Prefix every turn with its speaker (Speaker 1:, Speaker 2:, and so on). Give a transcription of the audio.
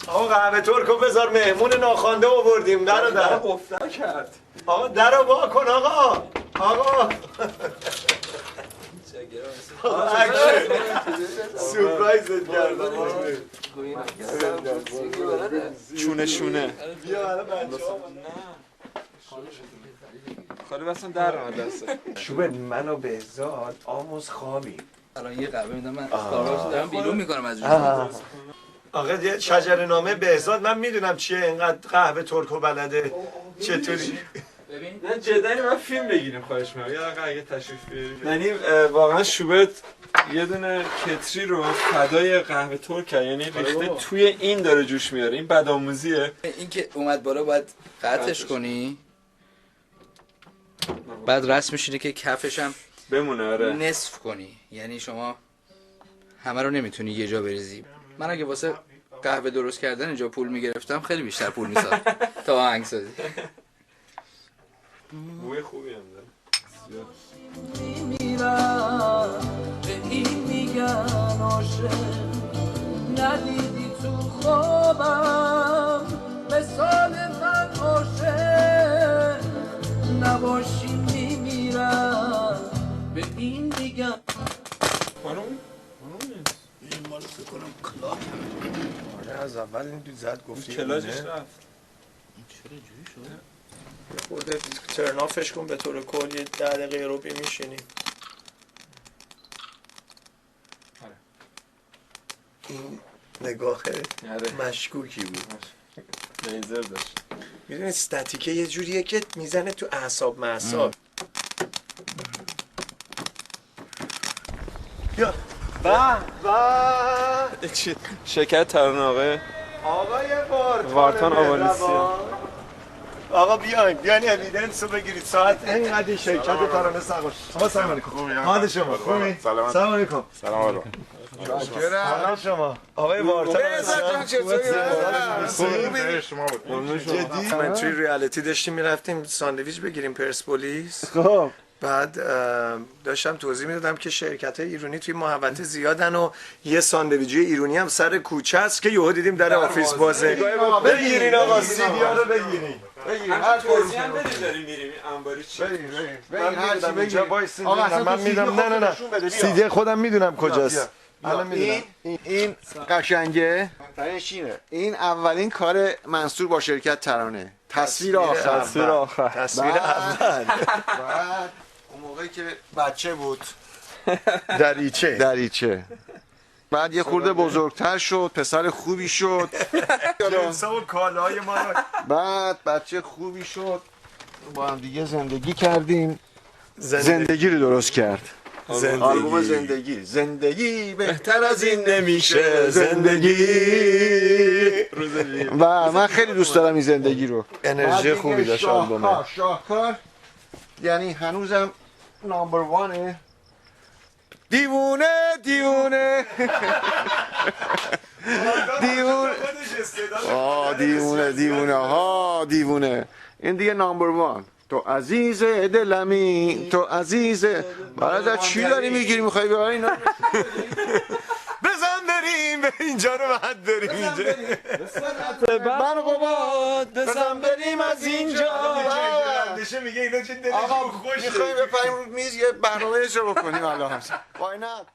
Speaker 1: آقا قهوه ترکو بذار، مهمون ناخوانده آوردیم. در
Speaker 2: قفل کرد.
Speaker 1: آقا درو وا کن آقا. آقا سورپرایزت کردم.
Speaker 2: چونه شونه.
Speaker 1: بیا الان بچه‌ها.
Speaker 2: خاله بسن در راه دسته.
Speaker 1: شوبر من و بهزاد آموز خوابیم.
Speaker 3: الان یه قهوه میدم من استارباکس دارم بیرون میکنم از جوزم.
Speaker 1: آقا یه شجره نامه بهزاد من میدونم چیه اینقدر قهوه ترکو بلده. چطوری؟
Speaker 3: ببین
Speaker 2: نه جدی من فیلم بگیریم خواهش می‌کنم. یه دقیقه اگه تشریف بیارید. یعنی واقعا شوبرت یه دونه کتری رو فدای قهوه ترک کرد، یعنی ریخته توی این داره جوش میاره. این بدآموزیه.
Speaker 3: این که اومد بالا باید قطعش کنی، بعد رسمش اینه که کفش هم
Speaker 2: بمونه. آره
Speaker 3: نصف کنی، یعنی شما همه رو نمیتونی یه جا بریزی. من اگه واسه قهوه درست کردن اینجا پول میگرفتم خیلی بیشتر پول میساختم تا آهنگسازی.
Speaker 2: بوی خوبی هم داره.
Speaker 4: به این میگن عاشق، ندیدی تو خوابم مثال من عاشق، نباشی میمیرم به این میگن.
Speaker 2: خانم
Speaker 1: این مال فکر کنم کلاک. آره از اول این دو زد گفتی
Speaker 2: کلاجش رفت.
Speaker 3: چرا اینجوری شد؟
Speaker 1: خورده ترنافش کن به طور کل یه 10 دقیقه رو میشینی. این نگاه مشکوکی بود.
Speaker 2: لیزر داشت.
Speaker 1: میدونی استاتیکه یه جوریه که میزنه تو اعصاب معصاب. یا
Speaker 2: شرکت ترانه
Speaker 1: آقای
Speaker 2: وارتان آوالیسیا.
Speaker 1: آقا بیاین اویدنس رو بگیرید. ساعت اینقدر شرکت ترانه سقاش. آقا سلام علیکم. حال شما خوبی؟ سلام علیکم.
Speaker 5: سلام علیکم.
Speaker 1: حال شما آقای وارتان. جدی من توی ریالیتی داشتیم میرفتیم ساندویچ بگیریم پرسپولیس. خب بعد داشتم توضیح میدادم که شرکت‌های ایرانی توی محوطه زیادن و یه ساندویچی ایرانی هم سر کوچه است که یهو دیدیم در آفیس بازه. بگیرین آقا سیدیا رو بگیرین.
Speaker 2: هر توضیح هم بدید داریم میریم انباری چی؟
Speaker 1: من میدم. نه سیدی خودم میدونم کجاست.
Speaker 5: این قشنگه. این اولین کار منصور با شرکت ترانه. تصویر آخر.
Speaker 1: تصویر اول.
Speaker 5: بعد اون موقعی که بچه بود
Speaker 1: دریچه
Speaker 5: بعد یه خورده بزرگتر شد، پسر خوبی شد.
Speaker 1: جنسا و کالاهای ما رو.
Speaker 5: بعد بچه خوبی شد، با هم دیگه زندگی کردیم. زندگی رو درست کرد. آلبوم زندگی بهتر از این نمیشه. زندگی و من خیلی دوست دارم این زندگی رو.
Speaker 1: انرژی خوبی داشت آلبومه.
Speaker 5: شاهکار، یعنی هنوزم نامبر وانه. دیوونه دیوونه دیوونه این دیگه نامبر وان. تو عزیز دلمی، تو عزیز. برادر چی داری میگیری میخوای ببری اینا؟
Speaker 1: بزن بریم به اینجا رو بعد بریم اینجا.
Speaker 5: بزن بریم از اینجا.
Speaker 1: میگه اینا چه دلشون
Speaker 5: آقا
Speaker 1: خوشه.
Speaker 5: میخوایم بپریم میز یه برنامه اجرا بکنیم الان. Why not؟